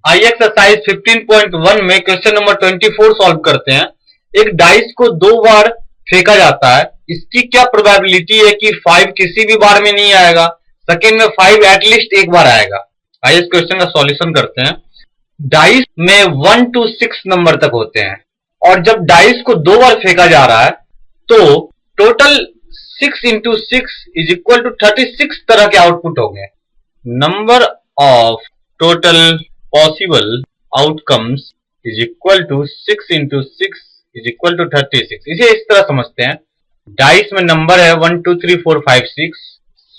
आइए एक्सरसाइज 15.1 में question number 24 solve करते हैं। एक डाइस को 2 बार फेंका जाता है, इसकी क्या प्रोबेबिलिटी है कि 5 किसी भी बार में नहीं आएगा, सेकेंड में 5 एटलीस्ट एक बार आएगा। आइए इस क्वेश्चन का सॉल्यूशन करते हैं। डाइस में 1 to 6 नंबर तक होते हैं और जब डाइस को 2 बार फेंका जा रहा है तो total 6 into 6 is equal to 36 तरह के आउटपुट होंगे। Number of total possible outcomes is equal to 6 into 6 is equal to 36। इसे इस तरह समझते हैं, डाइस में नंबर है 1 2 3 4 5 6,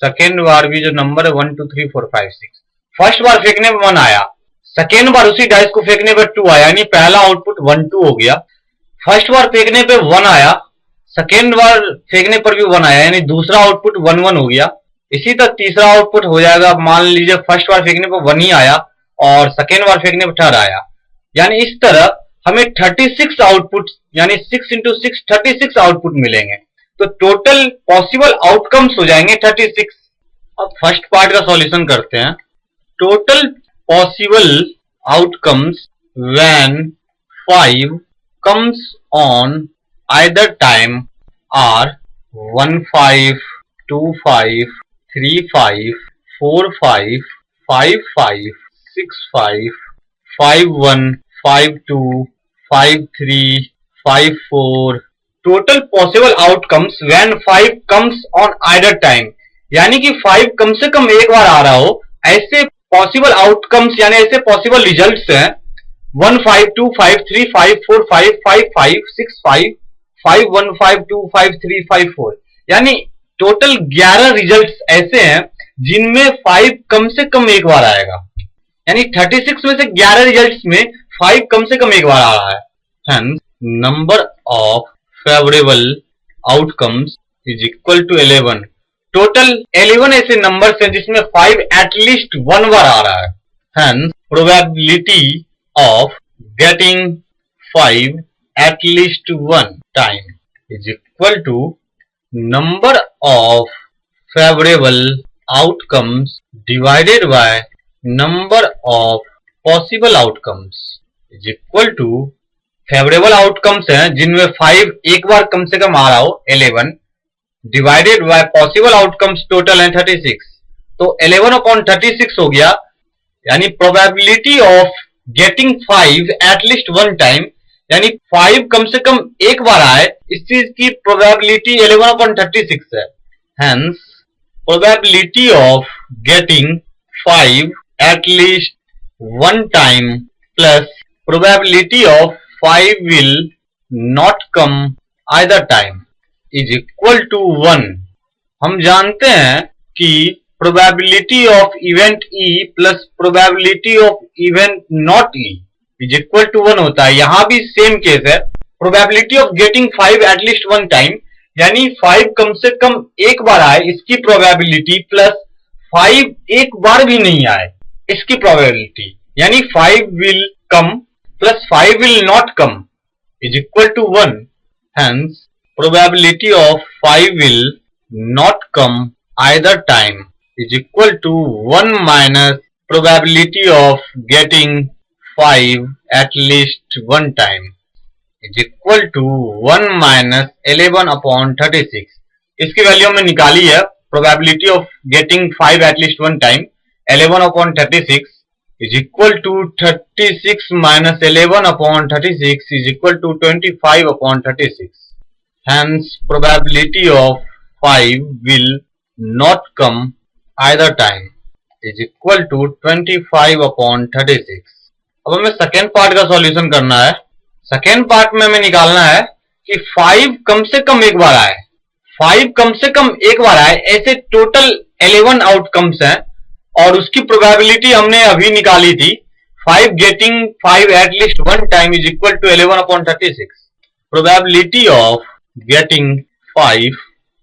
सेकेंड बार भी जो नंबर है 1 2 3 4 5 6। फर्स्ट बार फेंकने पे 1 आया, सेकेंड बार उसी डाइस को फेंकने पे 2 आया, यानी पहला आउटपुट 1 2 हो गया। फर्स्ट बार फेंकने पे 1 आया, सेकेंड बार फेंकने पर भी 1 आया, यानी दूसरा आउटपुट 1 1 हो गया। इसी तरह तीसरा आउटपुट हो जाएगा, मान लीजिए फर्स्ट बार फेंकने पर 1 ही आया और सेकेंड बार फेंकने पर 4 आया, यानी इस तरह हमें 36 आउटपुट यानी 6 into 6 36 आउटपुट मिलेंगे। तो टोटल पॉसिबल आउटकम्स हो जाएंगे 36। अब फर्स्ट पार्ट का सॉल्यूशन करते हैं। Total possible outcomes when 5 comes on either time are 1 5 2 5 3 5 4 5 5 5 6 5 5 1 5 2 5 3 5 4। Total possible outcomes when 5 comes on either time, यानी कि 5 कम से कम एक बार आ रहा हो, ऐसे पॉसिबल आउटकम्स यानी ऐसे पॉसिबल रिजल्ट्स हैं 1 5 2 5 3 5 4 5 5 5 6 5 5 1 5 2 5 3 5 4, यानी टोटल 11 रिजल्ट्स ऐसे हैं जिनमें 5 कम से कम एक बार आएगा, यानी 36 में से 11 रिजल्ट्स में 5 कम से कम एक बार आ रहा है। Hence, number of favorable outcomes is equal to 11। Total 11 ऐसे नंबर्स हैं जिसमें 5 एटलीस्ट 1 बार आ रहा है। Hence, probability of getting 5 at least 1 time is equal to number of favorable outcomes divided by number of possible outcomes is equal to favourable outcomes हैं जिनमें 5 एक बार कम से कम आ रहा हो 11 divided by possible outcomes total है 36, तो 11/36 हो गया, यानी probability of getting 5 at least 1 time, यानी 5 कम से कम एक बार आए, इस चीज की प्रोबेबिलिटी 11/36 है। Hence probability of getting 5 at least 1 time plus probability of 5 will not come either time is equal to 1। हम जानते हैं कि probability of event E plus probability of event not E is equal to 1 होता है। यहां भी same case है, probability of getting 5 at least 1 time, यानी 5 कम से कम एक बार आए इसकी probability प्लस 5 एक बार भी नहीं आए इसकी probability, यानी 5 will come plus 5 will not come is equal to 1। Hence, probability of 5 will not come either time is equal to 1 minus probability of getting 5 at least 1 time is equal to 1 minus 11/36। इसकी value हमने निकाली है, probability of getting 5 at least 1 time 11/36 is equal to 36 minus 11/36 is equal to 25/36। Hence, probability of 5 will not come either time is equal to 25/36। अब हमें second part का solution करना है। Second part में हमें निकालना है कि 5 कम से कम एक बार आए, 5 कम से कम एक बार आए, ऐसे टोटल 11 आउटकम्स हैं और उसकी प्रोबेबिलिटी हमने अभी निकाली थी 5 getting 5 at least 1 time is equal to 11/36। Probability of getting 5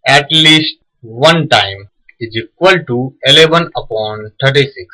at least 1 time is equal to 11/36।